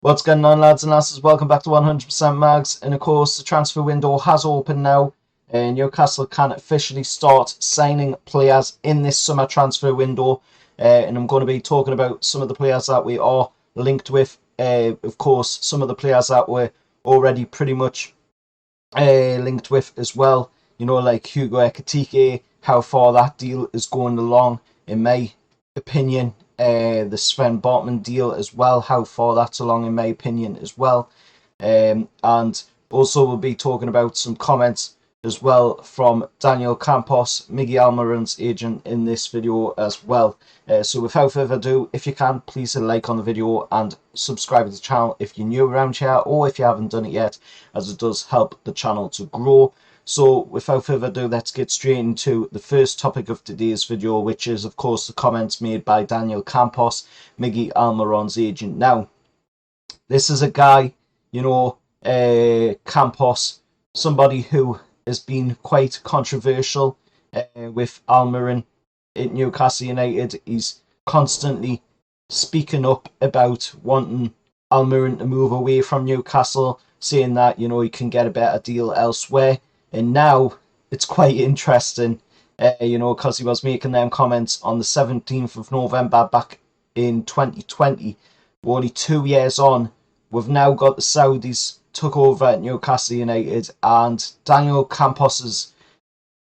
What's going on, lads and lasses? Welcome back to 100% Mags. And of course, the transfer window has opened now. Newcastle can officially start signing players in this summer transfer window. And I'm going to be talking about some of the players that we are linked with. Of course, some of the players that we're already pretty much linked with as well. You know, like Hugo Ekitike, how far that deal is going along, in my opinion. The Sven Botman deal as well, how far that's along in my opinion as well. And also we'll be talking about some comments as well from Daniel Campos, Miguel Almiron's agent, in this video as well. So without further ado, if you can, please hit a like on the video and subscribe to the channel if you're new around here, or if you haven't done it yet, as it does help the channel to grow. So without further ado, let's get straight into the first topic of today's video, which is of course the comments made by Daniel Campos, Miguel Almiron's agent. Now, this is a guy, you know, Campos, somebody who has been quite controversial with Almiron at Newcastle United. He's constantly speaking up about wanting Almiron to move away from Newcastle, saying that, you know, he can get a better deal elsewhere. And now it's quite interesting, you know, because he was making them comments on the 17th of November back in 2020. We're only 2 years on. We've now got the Saudis took over at Newcastle United, and Daniel Campos's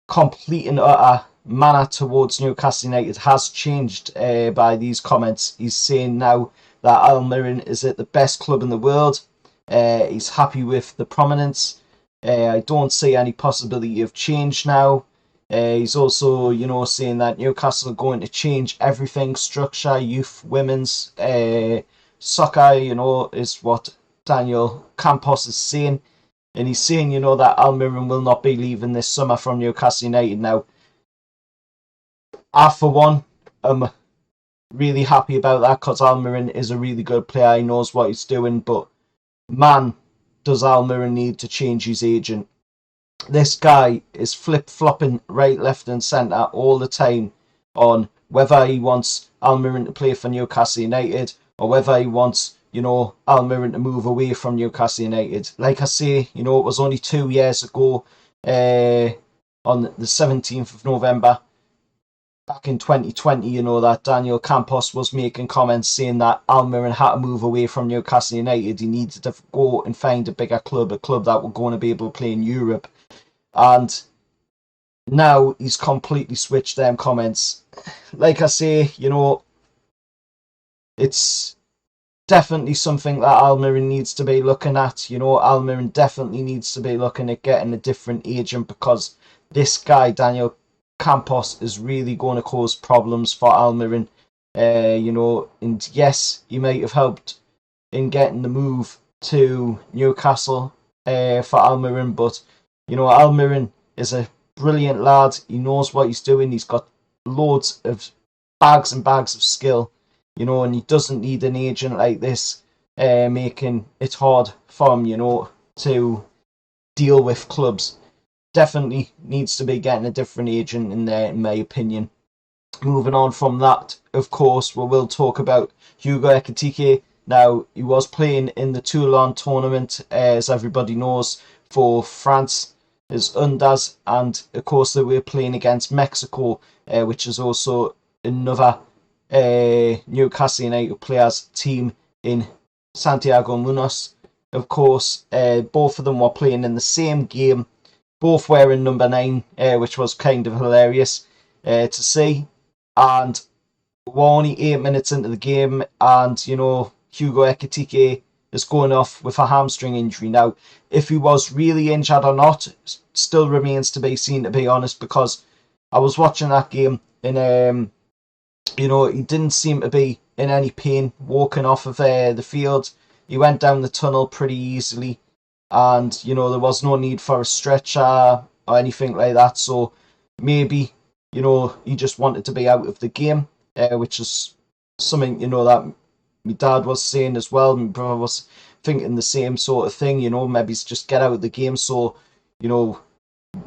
complete and utter manner towards Newcastle United has changed by these comments. He's saying now that Almiron is at the best club in the world. He's happy with the prominence. I don't see any possibility of change now. He's also, you know, saying that Newcastle are going to change everything, structure, youth, women's, soccer, you know, is what Daniel Campos is saying. And he's saying, you know, that Almiron will not be leaving this summer from Newcastle United. Now, I, for one, am really happy about that, because Almiron is a really good player. He knows what he's doing, but man, does Almiron need to change his agent. This guy is flip-flopping right, left and centre all the time on whether he wants Almiron to play for Newcastle United or whether he wants, you know, Almiron to move away from Newcastle United. Like I say, you know, it was only 2 years ago, on the 17th of November, back in 2020, you know, that Daniel Campos was making comments saying that Almiron had to move away from Newcastle United. He needed to go and find a bigger club, a club that were going to be able to play in Europe. And now he's completely switched them comments. Like I say, you know, it's definitely something that Almiron needs to be looking at. You know, Almiron definitely needs to be looking at getting a different agent, because this guy, Daniel Campos, is really going to cause problems for Almiron. You know, and yes, he might have helped in getting the move to Newcastle for Almiron, but you know, Almiron is a brilliant lad. He knows what he's doing. He's got loads of bags and bags of skill, you know, and he doesn't need an agent like this making it hard for him, you know, to deal with clubs. Definitely needs to be getting a different agent in there, in my opinion. Moving on from that, of course, we will talk about Hugo Ekitike. Now, he was playing in the Toulon tournament, as everybody knows, for France, as Undas, and of course they were playing against Mexico, which is also another Newcastle United players team in Santiago Munoz. Of course, both of them were playing in the same game, both wearing number 9, which was kind of hilarious to see. And we're only 8 minutes into the game, and you know, Hugo Ekitike is going off with a hamstring injury. Now, if he was really injured or not still remains to be seen, to be honest, because I was watching that game and you know, he didn't seem to be in any pain walking off of the field. He went down the tunnel pretty easily, and you know, there was no need for a stretcher or anything like that. So maybe, you know, he just wanted to be out of the game, which is something, you know, that my dad was saying as well. My brother was thinking the same sort of thing, you know, maybe just get out of the game so, you know,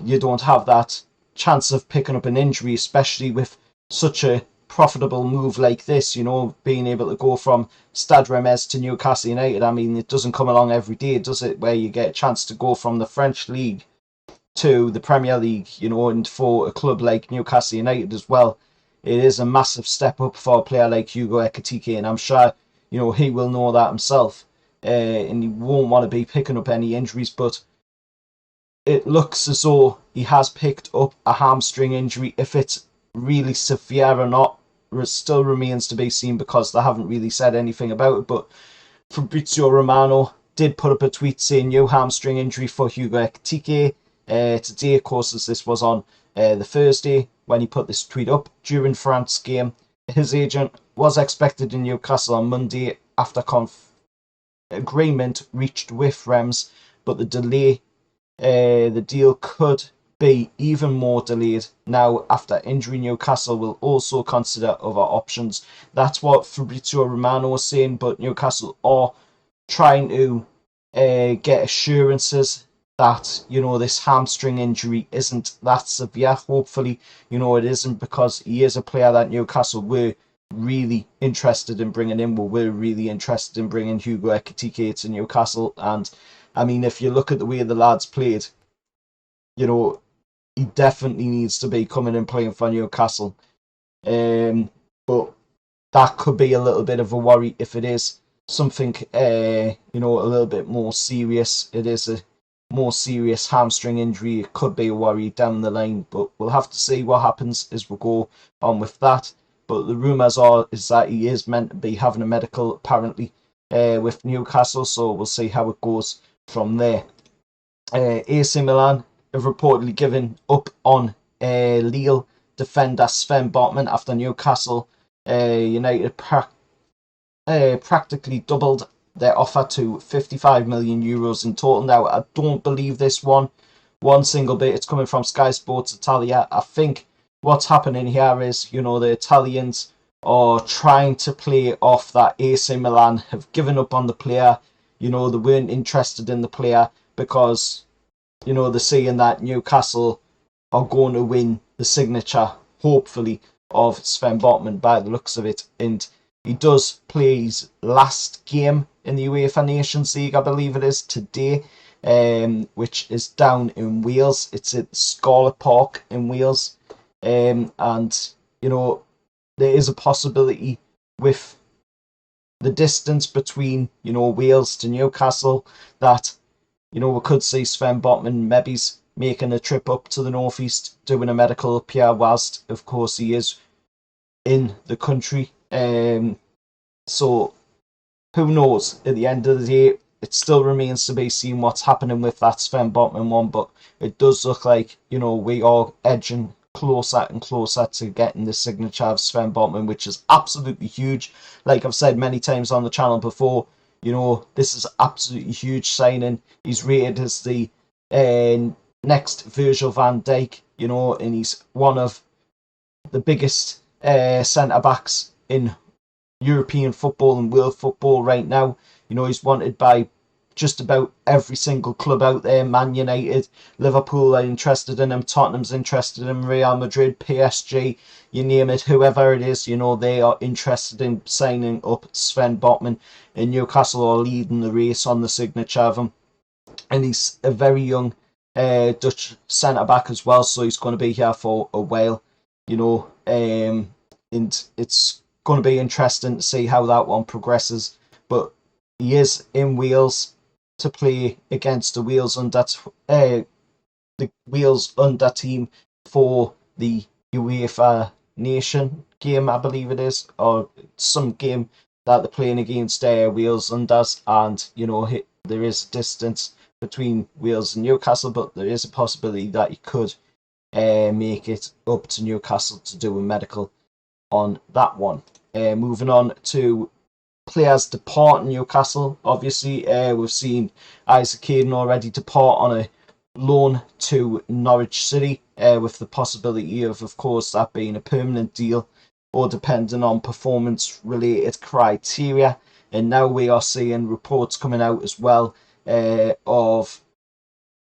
you don't have that chance of picking up an injury, especially with such a profitable move like this, you know, being able to go from Stade Reims to Newcastle United. I mean, it doesn't come along every day, does it, where you get a chance to go from the French League to the Premier League, you know, and for a club like Newcastle United as well, it is a massive step up for a player like Hugo Ekitike, and I'm sure, you know, he will know that himself, and he won't want to be picking up any injuries, but it looks as though he has picked up a hamstring injury. If it's really severe or not, it still remains to be seen because they haven't really said anything about it. But Fabrizio Romano did put up a tweet saying new hamstring injury for Hugo Ekitike. Today, of course, as this was on the Thursday when he put this tweet up during France's game. His agent was expected in Newcastle on Monday after agreement reached with Reims, but the deal could be even more delayed now after injury. Newcastle will also consider other options. That's what Fabrizio Romano was saying, but Newcastle are trying to get assurances that, you know, this hamstring injury isn't that severe. Hopefully, you know, it isn't, because he is a player that Newcastle were really interested in bringing in. We're really interested in bringing Hugo Ekitike to Newcastle, and I mean, if you look at the way the lads played, you know, he definitely needs to be coming and playing for Newcastle. But that could be a little bit of a worry if it is something, you know, a little bit more serious. It is a more serious hamstring injury. It could be a worry down the line, but we'll have to see what happens as we go on with that. But the rumours is that he is meant to be having a medical, apparently, with Newcastle, so we'll see how it goes from there. AC Milan have reportedly given up on Lille defender Sven Botman after Newcastle United practically doubled their offer to 55 million euros in total. Now, I don't believe this one single bit. It's coming from Sky Sports Italia. I think what's happening here is, you know, the Italians are trying to play off that AC Milan have given up on the player. You know, they weren't interested in the player because, you know, they're seeing that Newcastle are going to win the signature, hopefully, of Sven Botman by the looks of it. And he does play his last game in the UEFA Nations League, I believe it is, today, which is down in Wales. It's at Scarlet Park in Wales. And, you know, there is a possibility with the distance between, you know, Wales to Newcastle that, you know, we could see Sven Botman maybe making a trip up to the northeast, doing a medical up here, whilst, of course, he is in the country. So, who knows? At the end of the day, it still remains to be seen what's happening with that Sven Botman one, but it does look like, you know, we are edging closer and closer to getting the signature of Sven Botman, which is absolutely huge. Like I've said many times on the channel before, you know, this is absolutely huge signing. He's rated as the next Virgil van Dijk, you know, and he's one of the biggest centre-backs in European football and world football right now. You know, he's wanted by just about every single club out there. Man United, Liverpool are interested in him, Tottenham's interested in him, Real Madrid, PSG, you name it, whoever it is, you know, they are interested in signing up Sven Botman, and Newcastle are leading the race on the signature of him. And he's a very young Dutch centre-back as well, so he's going to be here for a while, you know, and it's going to be interesting to see how that one progresses. But he is in Wales to play against the Wales under team for the UEFA Nation game, I believe it is, or some game that they're playing against Wales unders, and you know, there is distance between Wales and Newcastle, but there is a possibility that he could make it up to Newcastle to do a medical on that one. Moving on to players departing Newcastle. Obviously, we've seen Isaac Hayden already depart on a loan to Norwich City, with the possibility of course, that being a permanent deal or depending on performance-related criteria. And now we are seeing reports coming out as well of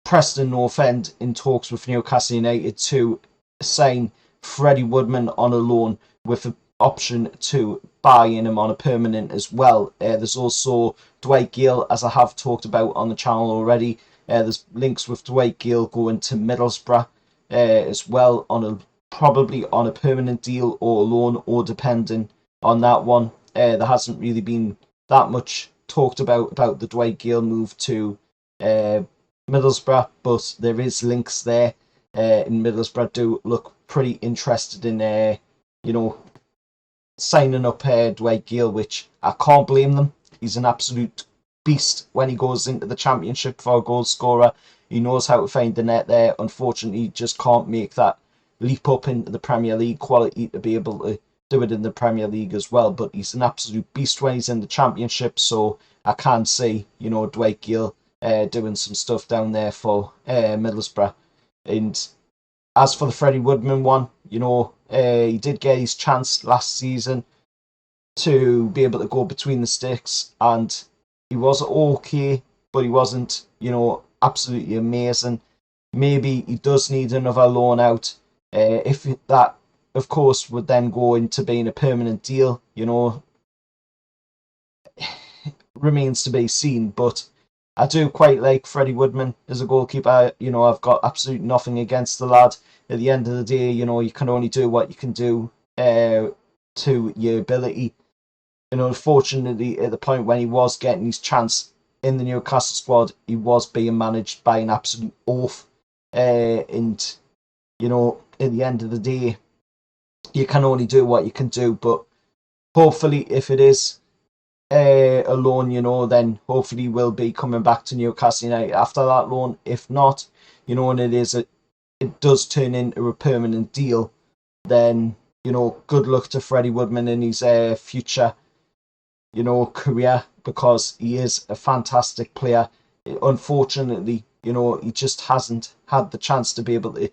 Preston North End in talks with Newcastle United to sign Freddie Woodman on a loan with a option to buying him on a permanent as well. There's also Dwight Gale, as I have talked about on the channel already. There's links with Dwight Gale going to Middlesbrough as well, probably on a permanent deal or a loan, or depending on that one. There hasn't really been that much talked about the Dwight Gale move to Middlesbrough, but there is links there. In Middlesbrough do look pretty interested in signing up Dwight Gale, which I can't blame them. He's an absolute beast when he goes into the Championship for a goal scorer. He knows how to find the net there. Unfortunately, he just can't make that leap up into the Premier League quality to be able to do it in the Premier League as well. But he's an absolute beast when he's in the Championship, so I can see, Dwight Gale doing some stuff down there for Middlesbrough. And as for the Freddie Woodman one, he did get his chance last season to be able to go between the sticks, and he was okay, but he wasn't, absolutely amazing. Maybe he does need another loan out. If that, of course, would then go into being a permanent deal, remains to be seen. But I do quite like Freddie Woodman as a goalkeeper. I've got absolutely nothing against the lad. At the end of the day, you can only do what you can do to your ability. Unfortunately, at the point when he was getting his chance in the Newcastle squad, he was being managed by an absolute oaf. And, at the end of the day, you can only do what you can do. But hopefully, if it is a loan, then hopefully we'll be coming back to Newcastle United after that loan. If not, and it does turn into a permanent deal, then, good luck to Freddie Woodman in his future, career, because he is a fantastic player. Unfortunately, he just hasn't had the chance to be able to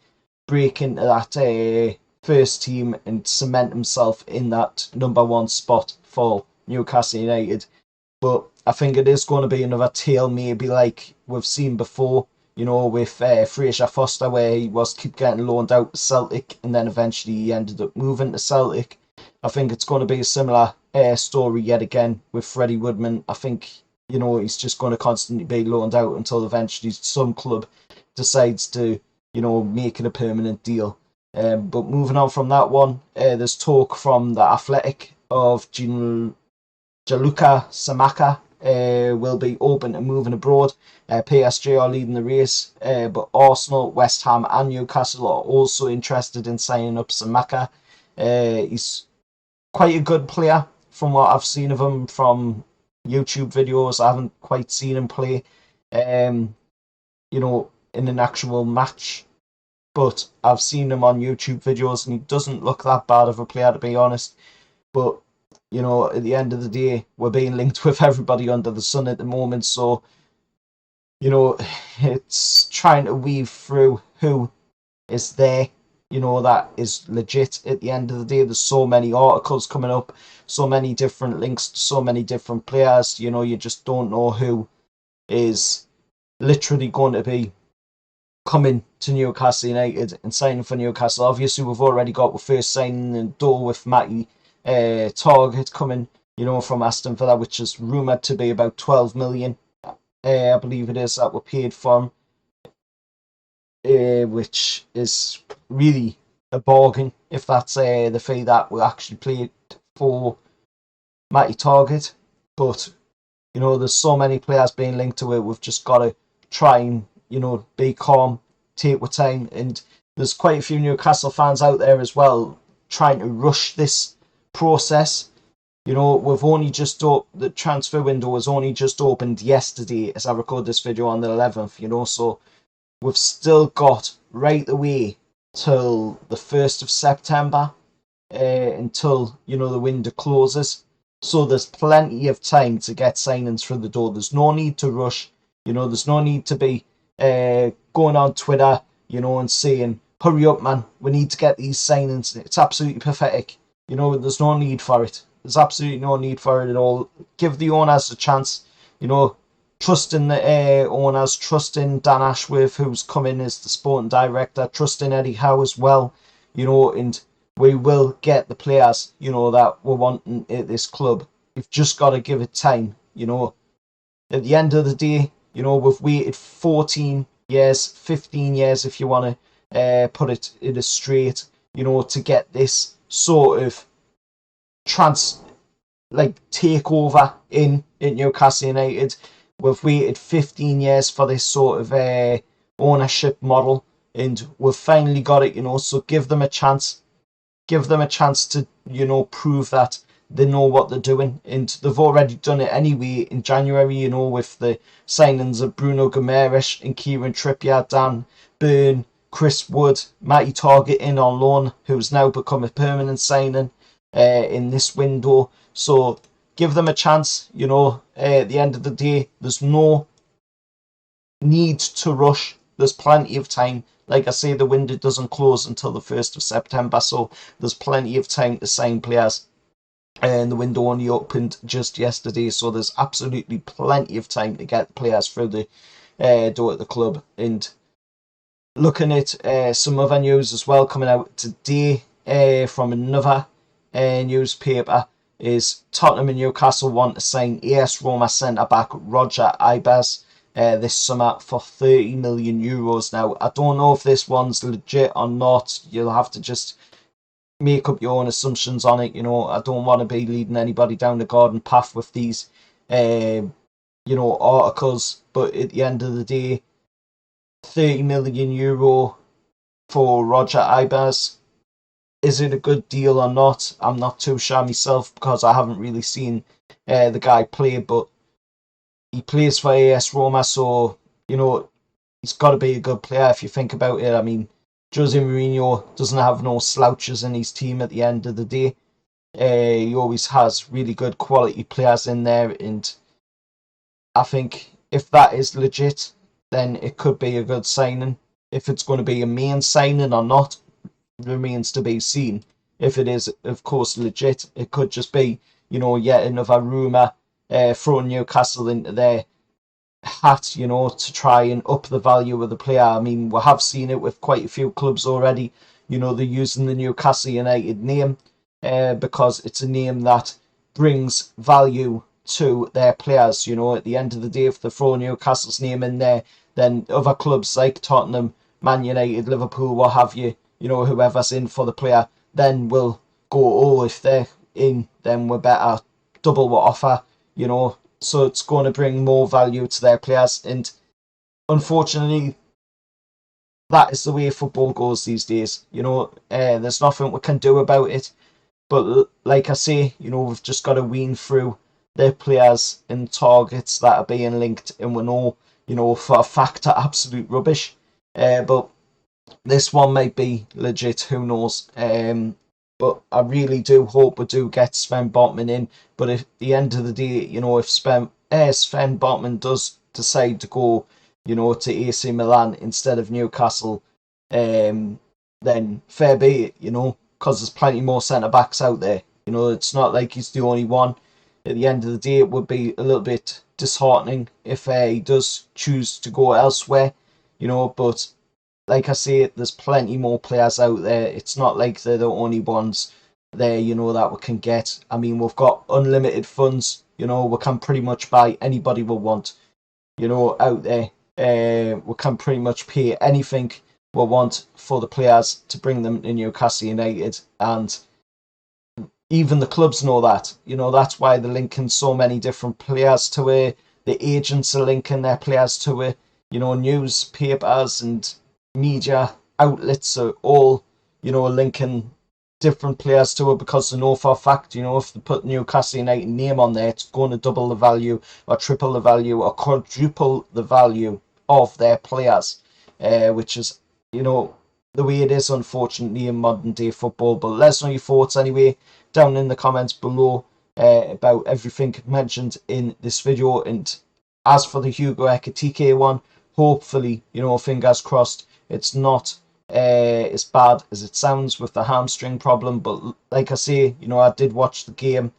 break into that first team and cement himself in that number one spot for Newcastle United. But I think it is going to be another tale, maybe like we've seen before, with Fraser Foster, where he was keep getting loaned out to Celtic, and then eventually he ended up moving to Celtic. I think it's going to be a similar story yet again with Freddie Woodman. I think, he's just going to constantly be loaned out until eventually some club decides to, make it a permanent deal. But moving on from that one, there's talk from the Athletic of Gianluca Samaka will be open to moving abroad. PSG are leading the race, but Arsenal, West Ham and Newcastle are also interested in signing up Samaka. He's quite a good player from what I've seen of him from YouTube videos. I haven't quite seen him play, in an actual match, but I've seen him on YouTube videos, and he doesn't look that bad of a player, to be honest. But at the end of the day, we're being linked with everybody under the sun at the moment, so it's trying to weave through who is there, that is legit. At the end of the day, there's so many articles coming up, so many different links to so many different players. You just don't know who is literally going to be coming to Newcastle United and signing for Newcastle. Obviously, we've already got the first signing in the door with Matty Targett coming, from Aston Villa, which is rumoured to be about 12 million. I believe it is, that were paid for him, which is really a bargain if that's the fee that we actually paid for Matty Targett. But there's so many players being linked to it. We've just got to try and be calm, take our time, and there's quite a few Newcastle fans out there as well trying to rush this process. We've only just the transfer window was only just opened yesterday as I record this video on the 11th, so we've still got right away till the 1st of September until, the window closes. So there's plenty of time to get signings through the door. There's no need to rush. There's no need to be going on Twitter, and saying, hurry up, man, we need to get these signings. It's absolutely pathetic. There's no need for it. There's absolutely no need for it at all. Give the owners a chance. Trust in the owners, trust in Dan Ashworth, who's come in as the sporting director, trust in Eddie Howe as well, and we will get the players, you know, that we're wanting at this club. We've just got to give it time, you know. At the end of the day, you know, we've waited 14 years, 15 years, if you want to put it in a straight, you know, to get this sort of takeover in Newcastle United. We've waited 15 years for this sort of ownership model, and we've finally got it, you know. So give them a chance. Give them a chance to, you know, prove that they know what they're doing. And they've already done it anyway in January, you know, with the signings of Bruno Guimaraes and Kieran Trippier, Dan Burn, Chris Wood, Matty Targett in on loan, who's now become a permanent signing in this window. So give them a chance, you know. At the end of the day, there's no need to rush. There's plenty of time. Like I say, the window doesn't close until the 1st of September, so there's plenty of time to sign players. And the window only opened just yesterday, so there's absolutely plenty of time to get players through the door at the club. And looking at some other news as well coming out today from another newspaper, is Tottenham and Newcastle want to sign AS Roma centre-back Roger Ibers this summer for €30 million. Now, I don't know if this one's legit or not. You'll have to just make up your own assumptions on it. You know, I don't want to be leading anybody down the garden path with these, you know, articles. But at the end of the day, €30 million for Roger Ibers. Is it a good deal or not? I'm not too sure myself because I haven't really seen the guy play, but he plays for AS Roma, so, you know, he's got to be a good player if you think about it. I mean, Jose Mourinho doesn't have no slouches in his team at the end of the day. He always has really good quality players in there, and I think if that is legit, then it could be a good signing. If it's going to be a main signing or not remains to be seen. If it is, of course, legit, it could just be, you know, yet another rumour throwing Newcastle into their hat, you know, to try and up the value of the player. I mean, we have seen it with quite a few clubs already. You know, they're using the Newcastle United name because it's a name that brings value to their players. You know, at the end of the day, if they throw Newcastle's name in there, then other clubs like Tottenham, Man United, Liverpool, what have you, you know, whoever's in for the player, then will go, oh, if they're in, then we better double what offer, you know. So it's going to bring more value to their players. And unfortunately, that is the way football goes these days. You know, there's nothing we can do about it. But like I say, you know, we've just got to wean through their players and targets that are being linked. And we know, you know, for a fact, are absolute rubbish. But this one might be legit, who knows. But I really do hope we do get Sven Botman in. But at the end of the day, you know, if Sven Botman does decide to go, you know, to AC Milan instead of Newcastle, then fair be it, you know, because there's plenty more centre-backs out there. You know, it's not like he's the only one. At the end of the day, it would be a little bit disheartening if he does choose to go elsewhere, you know, but like I say, there's plenty more players out there. It's not like they're the only ones there, you know, that we can get. I mean, we've got unlimited funds, you know, we can pretty much buy anybody we want, you know, out there. We can pretty much pay anything we want for the players to bring them to Newcastle United. And even the clubs know that. You know, that's why they're linking so many different players to it. The agents are linking their players to it. You know, newspapers and media outlets are all, you know, linking different players to it because they know for a fact, you know, if they put Newcastle United name on there, it's going to double the value or triple the value or quadruple the value of their players, which is, you know, the way it is, unfortunately, in modern day football. But let us know your thoughts anyway down in the comments below about everything mentioned in this video. And as for the Hugo Ekitike one, hopefully, you know, fingers crossed, it's not as bad as it sounds with the hamstring problem. But like I say, you know, I did watch the game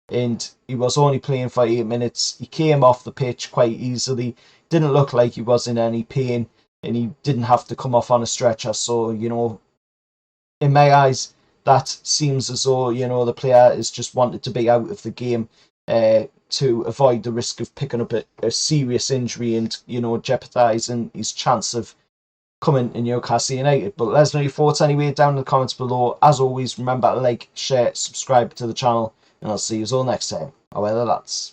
and he was only playing for 8 minutes. He came off the pitch quite easily. Didn't look like he was in any pain and he didn't have to come off on a stretcher. So, you know, in my eyes, that seems as though, you know, the player is just wanted to be out of the game to avoid the risk of picking up a serious injury and, you know, jeopardising his chance of coming to Newcastle United. But let us know your thoughts anyway down in the comments below. As always, remember to like, share, subscribe to the channel, and I'll see you all next time. Away the lads.